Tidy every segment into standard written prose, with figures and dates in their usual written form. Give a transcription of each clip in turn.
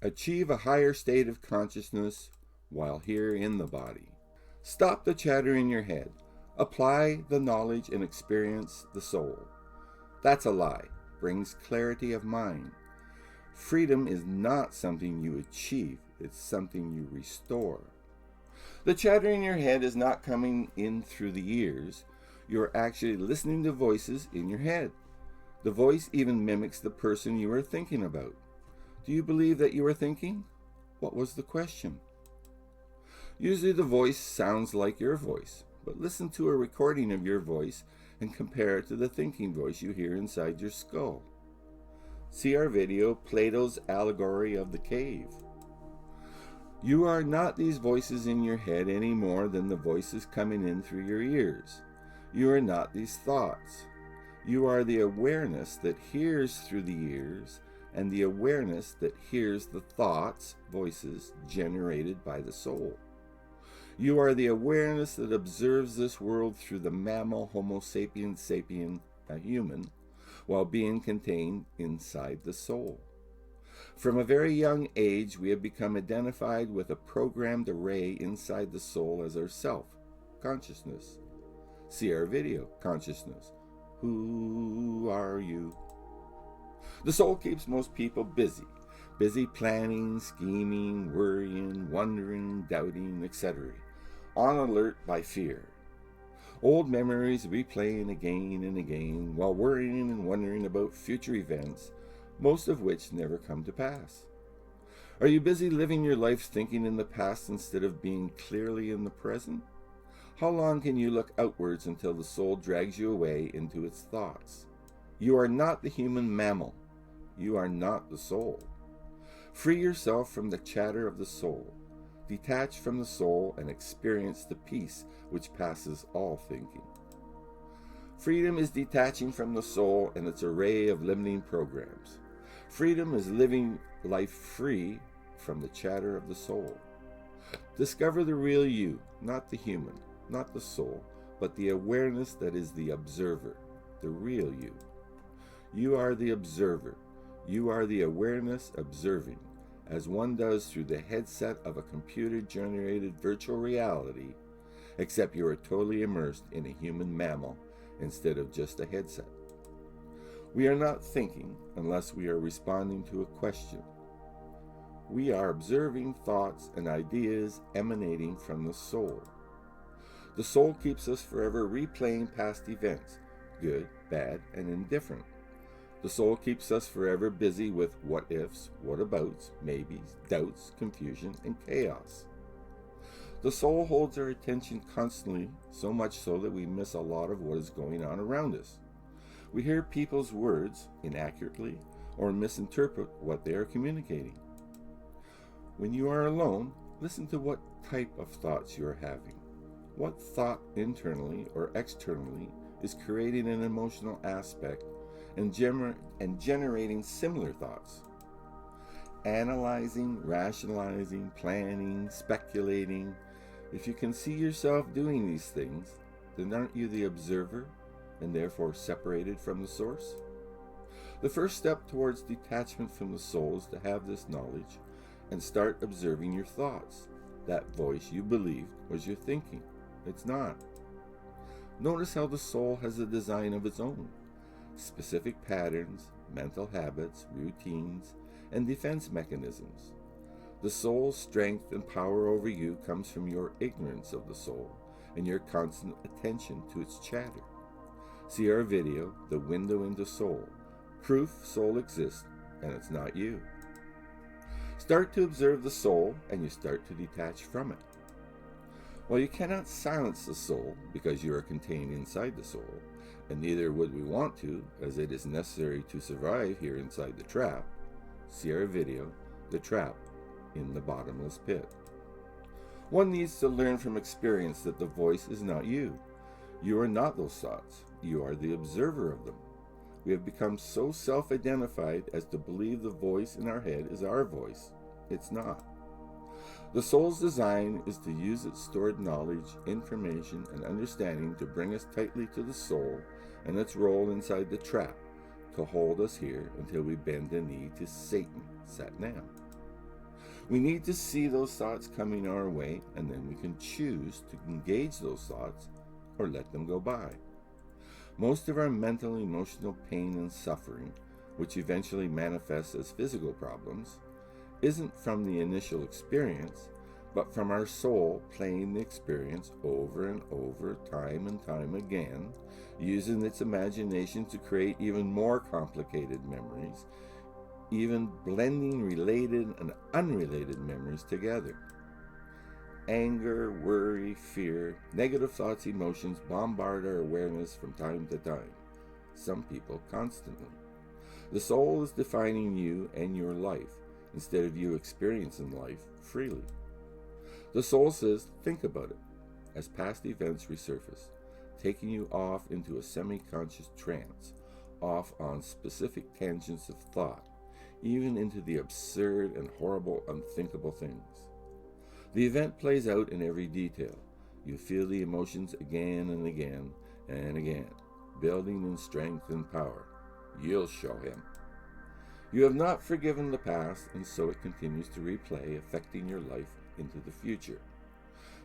Achieve a higher state of consciousness while here in the body. Stop the chatter in your head. Apply the knowledge and experience the soul. That's a lie. Brings clarity of mind. Freedom is not something you achieve, it's something you restore. The chatter in your head is not coming in through the ears. You're actually listening to voices in your head. The voice even mimics the person you are thinking about. Do you believe that you are thinking? What was the question? Usually the voice sounds like your voice, but listen to a recording of your voice and compare it to the thinking voice you hear inside your skull. See our video, Plato's Allegory of the Cave. You are not these voices in your head any more than the voices coming in through your ears. You are not these thoughts. You are the awareness that hears through the ears and the awareness that hears the thoughts, voices, generated by the soul. You are the awareness that observes this world through the mammal Homo sapiens sapien, a human, while being contained inside the soul. From a very young age, we have become identified with a programmed array inside the soul as our self, consciousness. See our video, Consciousness. Who are you? The soul keeps most people busy planning, scheming, worrying, wondering, doubting, etc., on alert by fear. Old memories replaying again and again while worrying and wondering about future events, most of which never come to pass. Are you busy living your life thinking in the past instead of being clearly in the present? How long can you look outwards until the soul drags you away into its thoughts? You are not the human mammal. You are not the soul. Free yourself from the chatter of the soul. Detach from the soul and experience the peace which passes all thinking. Freedom is detaching from the soul and its array of limiting programs. Freedom is living life free from the chatter of the soul. Discover the real you, not the human, not the soul, but the awareness that is the observer, the real you. You are the observer. You are the awareness observing, as one does through the headset of a computer-generated virtual reality, except you are totally immersed in a human mammal instead of just a headset. We are not thinking unless we are responding to a question. We are observing thoughts and ideas emanating from the soul. The soul keeps us forever replaying past events, good, bad, and indifferent. The soul keeps us forever busy with what ifs, what abouts, maybes, doubts, confusion, and chaos. The soul holds our attention constantly, so much so that we miss a lot of what is going on around us. We hear people's words inaccurately or misinterpret what they are communicating. When you are alone, listen to what type of thoughts you are having. What thought internally or externally is creating an emotional aspect and generating similar thoughts. Analyzing, rationalizing, planning, speculating. If you can see yourself doing these things, then aren't you the observer and therefore separated from the source? The first step towards detachment from the soul is to have this knowledge and start observing your thoughts. That voice you believed was your thinking. It's not. Notice how the soul has a design of its own. Specific patterns, mental habits, routines, and defense mechanisms. The soul's strength and power over you comes from your ignorance of the soul and your constant attention to its chatter. See our video, The Window into Soul. Proof soul exists and it's not you. Start to observe the soul and you start to detach from it. While you cannot silence the soul because you are contained inside the soul, and neither would we want to, as it is necessary to survive here inside the trap, see our video, The Trap in the Bottomless Pit. One needs to learn from experience that the voice is not you. You are not those thoughts. You are the observer of them. We have become so self-identified as to believe the voice in our head is our voice. It's not. The soul's design is to use its stored knowledge, information, and understanding to bring us tightly to the soul and its role inside the trap, to hold us here until we bend the knee to Satan, Satnam. We need to see those thoughts coming our way, and then we can choose to engage those thoughts or let them go by. Most of our mental and emotional pain and suffering, which eventually manifests as physical problems, isn't from the initial experience, but from our soul playing the experience over and over, time and time again, using its imagination to create even more complicated memories, even blending related and unrelated memories together. Anger, worry, fear, negative thoughts, emotions bombard our awareness from time to time, some people constantly. The soul is defining you and your life, instead of you experiencing life freely. The soul says, think about it, as past events resurface, taking you off into a semi-conscious trance, off on specific tangents of thought, even into the absurd and horrible unthinkable things. The event plays out in every detail. You feel the emotions again and again and again, building in strength and power. You'll show him. You have not forgiven the past, and so it continues to replay, affecting your life into the future.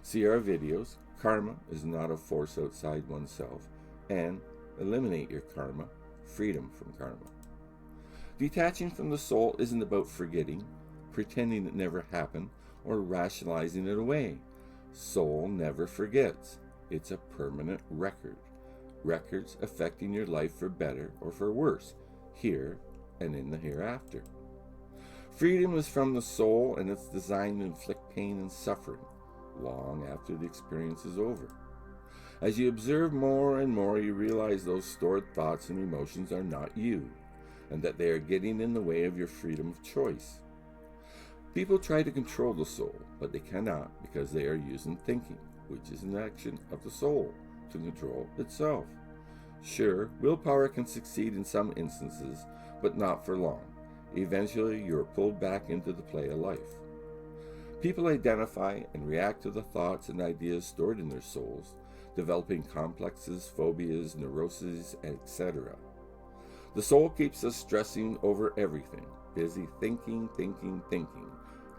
See our videos, Karma is Not a Force Outside Oneself, and Eliminate Your Karma, Freedom from Karma. Detaching from the soul isn't about forgetting, pretending it never happened, or rationalizing it away. Soul never forgets. It's a permanent record. Records affecting your life for better or for worse, here and in the hereafter. Freedom is from the soul, and it's designed to inflict pain and suffering long after the experience is over. As you observe more and more, you realize those stored thoughts and emotions are not you, and that they are getting in the way of your freedom of choice. People try to control the soul, but they cannot, because they are using thinking, which is an action of the soul, to control itself. Sure, willpower can succeed in some instances, but not for long. Eventually, you are pulled back into the play of life. People identify and react to the thoughts and ideas stored in their souls, developing complexes, phobias, neuroses, etc. The soul keeps us stressing over everything, busy thinking,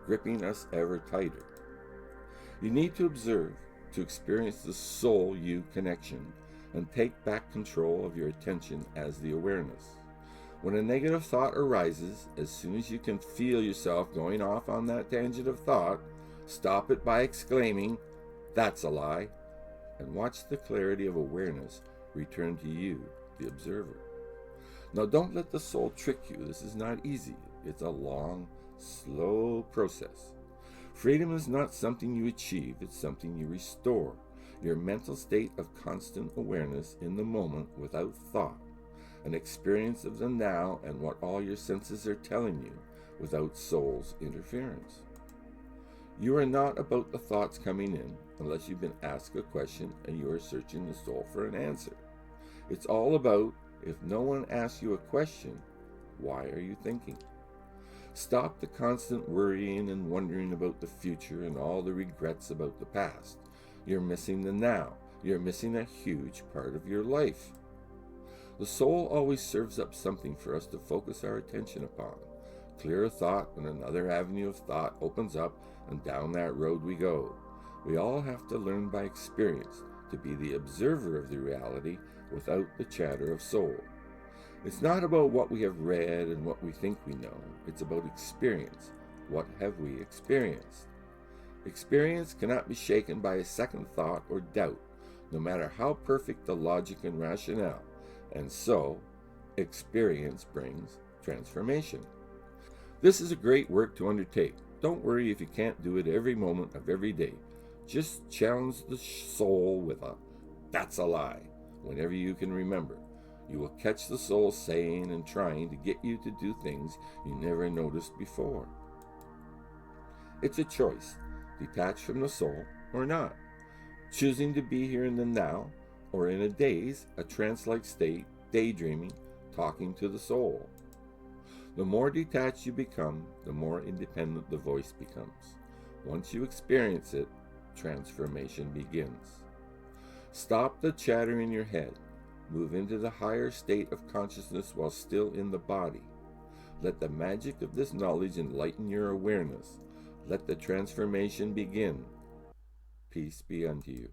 gripping us ever tighter. You need to observe to experience the soul-you connection and take back control of your attention as the awareness. When a negative thought arises, as soon as you can feel yourself going off on that tangent of thought, stop it by exclaiming, "That's a lie," and watch the clarity of awareness return to you, the observer. Now, don't let the soul trick you. This is not easy. It's a long, slow process. Freedom is not something you achieve, it's something you restore. Your mental state of constant awareness in the moment without thought. An experience of the now and what all your senses are telling you without soul's interference. You are not about the thoughts coming in unless you've been asked a question and you are searching the soul for an answer. It's all about, if no one asks you a question, why are you thinking? Stop the constant worrying and wondering about the future and all the regrets about the past. You're missing the now. You're missing a huge part of your life. The soul always serves up something for us to focus our attention upon. Clear a thought and another avenue of thought opens up, and down that road we go. We all have to learn by experience to be the observer of the reality without the chatter of soul. It's not about what we have read and what we think we know. It's about experience. What have we experienced? Experience cannot be shaken by a second thought or doubt, no matter how perfect the logic and rationale. And so, experience brings transformation. This is a great work to undertake. Don't worry if you can't do it every moment of every day. Just challenge the soul with a "that's a lie" whenever you can remember. You will catch the soul saying and trying to get you to do things you never noticed before. It's a choice, detached from the soul or not. Choosing to be here in the now, or in a daze, a trance-like state, daydreaming, talking to the soul. The more detached you become, the more independent the voice becomes. Once you experience it, transformation begins. Stop the chatter in your head. Move into the higher state of consciousness while still in the body. Let the magic of this knowledge enlighten your awareness. Let the transformation begin. Peace be unto you.